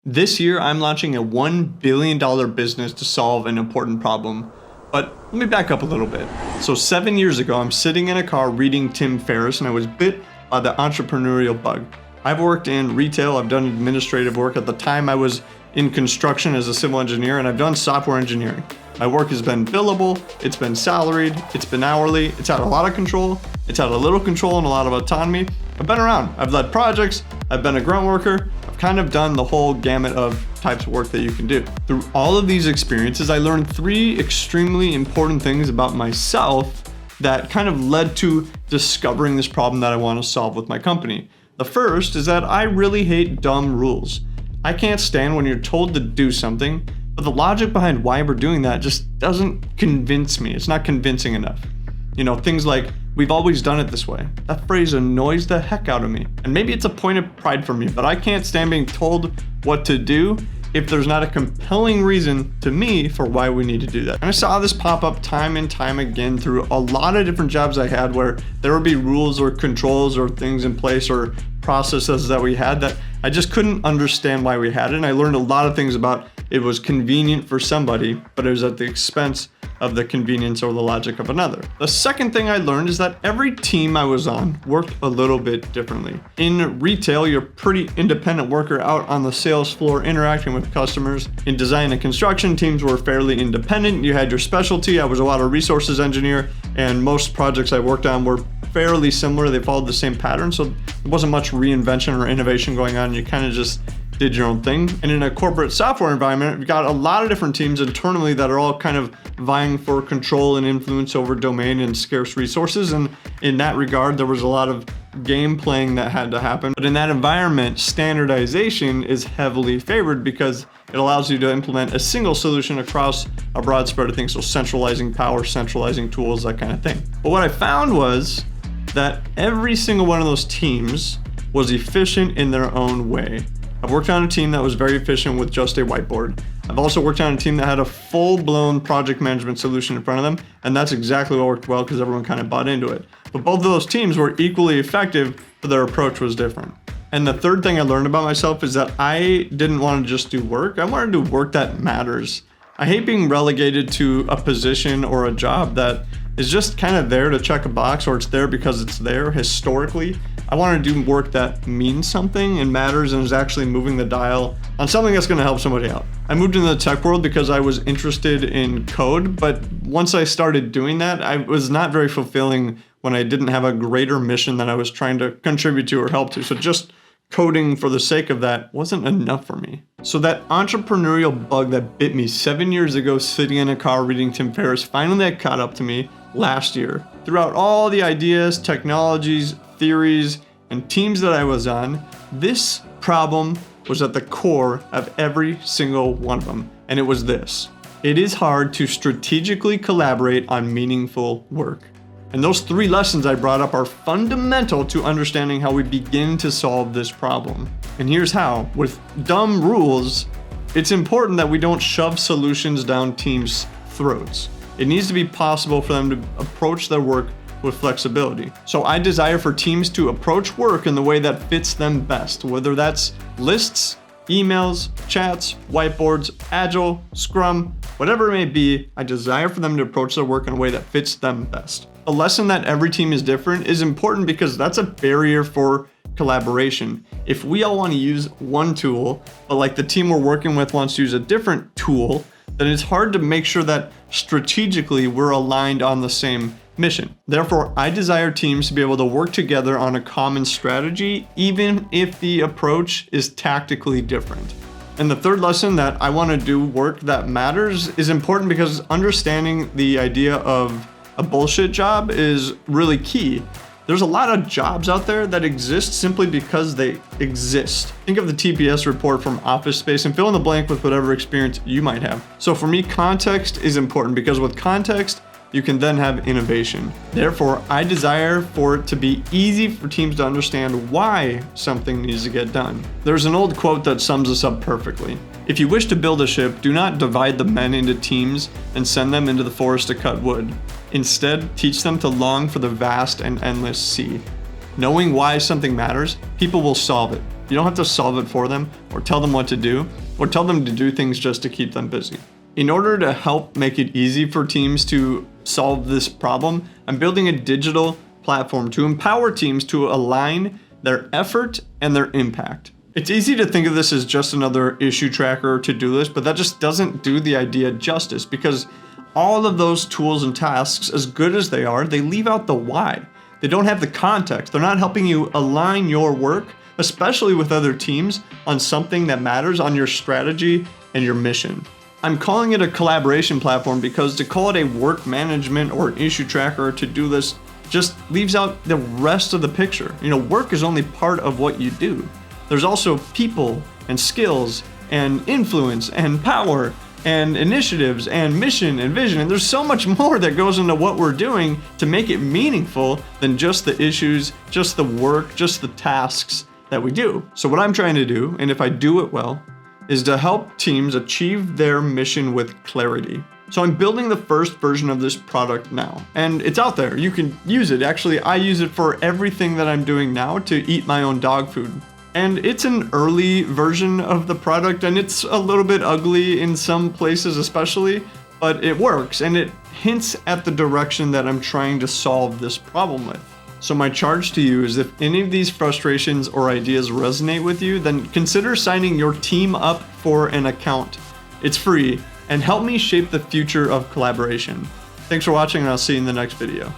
This year, I'm launching a $1 billion business to solve an important problem. But let me back up a little bit. So 7 years ago, I'm sitting in a car reading Tim Ferriss, and I was bit by the entrepreneurial bug. I've worked in retail, I've done administrative work. At the time, I was in construction as a civil engineer, and I've done software engineering. My work has been billable, it's been salaried, it's been hourly, it's had a lot of control, it's had a little control and a lot of autonomy. I've been around, I've led projects, I've been a grunt worker, I've kind of done the whole gamut of types of work that you can do. Through all of these experiences, I learned 3 extremely important things about myself that kind of led to discovering this problem that I want to solve with my company. The first is that I really hate dumb rules. I can't stand when you're told to do something, but the logic behind why we're doing that just doesn't convince me. It's not convincing enough. You know, things like, we've always done it this way. That phrase annoys the heck out of me. And maybe it's a point of pride for me, but I can't stand being told what to do if there's not a compelling reason to me for why we need to do that. And I saw this pop up time and time again through a lot of different jobs I had where there would be rules or controls or things in place or processes that we had that I just couldn't understand why we had it. And I learned a lot of things about it was convenient for somebody, but it was at the expense of the convenience or the logic of another. The second thing I learned is that every team I was on worked a little bit differently. In retail, you're a pretty independent worker out on the sales floor interacting with customers. In design and construction, teams were fairly independent. You had your specialty. I was a water resources engineer, and most projects I worked on were fairly similar. They followed the same pattern, so there wasn't much reinvention or innovation going on. You kind of just did your own thing. And in a corporate software environment, we've got a lot of different teams internally that are all kind of vying for control and influence over domain and scarce resources. And in that regard, there was a lot of game playing that had to happen. But in that environment, standardization is heavily favored because it allows you to implement a single solution across a broad spread of things. So centralizing power, centralizing tools, that kind of thing. But what I found was that every single one of those teams was efficient in their own way. I've worked on a team that was very efficient with just a whiteboard. I've also worked on a team that had a full-blown project management solution in front of them, and that's exactly what worked well because everyone kind of bought into it. But both of those teams were equally effective, but their approach was different. And the third thing I learned about myself is that I didn't want to just do work. I wanted to do work that matters. I hate being relegated to a position or a job that is just kind of there to check a box, or it's there because it's there historically. I want to do work that means something and matters and is actually moving the dial on something that's going to help somebody out. I moved into the tech world because I was interested in code, but once I started doing that, I was not very fulfilling when I didn't have a greater mission that I was trying to contribute to or help to. So just coding for the sake of that wasn't enough for me. So that entrepreneurial bug that bit me 7 years ago sitting in a car reading Tim Ferriss finally had caught up to me last year. Throughout all the ideas, technologies, theories, and teams that I was on, this problem was at the core of every single one of them. And it was this: it is hard to strategically collaborate on meaningful work. And those 3 lessons I brought up are fundamental to understanding how we begin to solve this problem. And here's how. With dumb rules, it's important that we don't shove solutions down teams' throats. It needs to be possible for them to approach their work with flexibility. So I desire for teams to approach work in the way that fits them best, whether that's lists, emails, chats, whiteboards, Agile, Scrum, whatever it may be. I desire for them to approach their work in a way that fits them best. A lesson that every team is different is important because that's a barrier for collaboration. If we all want to use one tool, but like the team we're working with wants to use a different tool, then it's hard to make sure that strategically we're aligned on the same mission. Therefore, I desire teams to be able to work together on a common strategy, even if the approach is tactically different. And the third lesson, that I want to do work that matters, is important because understanding the idea of a bullshit job is really key. There's a lot of jobs out there that exist simply because they exist. Think of the TPS report from Office Space and fill in the blank with whatever experience you might have. So for me, context is important because with context, you can then have innovation. Therefore, I desire for it to be easy for teams to understand why something needs to get done. There's an old quote that sums this up perfectly. If you wish to build a ship, do not divide the men into teams and send them into the forest to cut wood. Instead, teach them to long for the vast and endless sea. Knowing why something matters, people will solve it. You don't have to solve it for them or tell them what to do or tell them to do things just to keep them busy. In order to help make it easy for teams to solve this problem, I'm building a digital platform to empower teams to align their effort and their impact. It's easy to think of this as just another issue tracker or to-do list, but that just doesn't do the idea justice, because all of those tools and tasks, as good as they are, they leave out the why. They don't have the context. They're not helping you align your work, especially with other teams, on something that matters, on your strategy and your mission. I'm calling it a collaboration platform because to call it a work management or issue tracker or to-do list just leaves out the rest of the picture. Work is only part of what you do. There's also people and skills and influence and power and initiatives and mission and vision. And there's so much more that goes into what we're doing to make it meaningful than just the issues, just the work, just the tasks that we do. So what I'm trying to do, and if I do it well, is to help teams achieve their mission with clarity. So I'm building the first version of this product now, and it's out there. You can use it. Actually, I use it for everything that I'm doing now to eat my own dog food. And it's an early version of the product, and it's a little bit ugly in some places especially, but it works, and it hints at the direction that I'm trying to solve this problem with. So my charge to you is, if any of these frustrations or ideas resonate with you, then consider signing your team up for an account. It's free, and help me shape the future of collaboration. Thanks for watching, and I'll see you in the next video.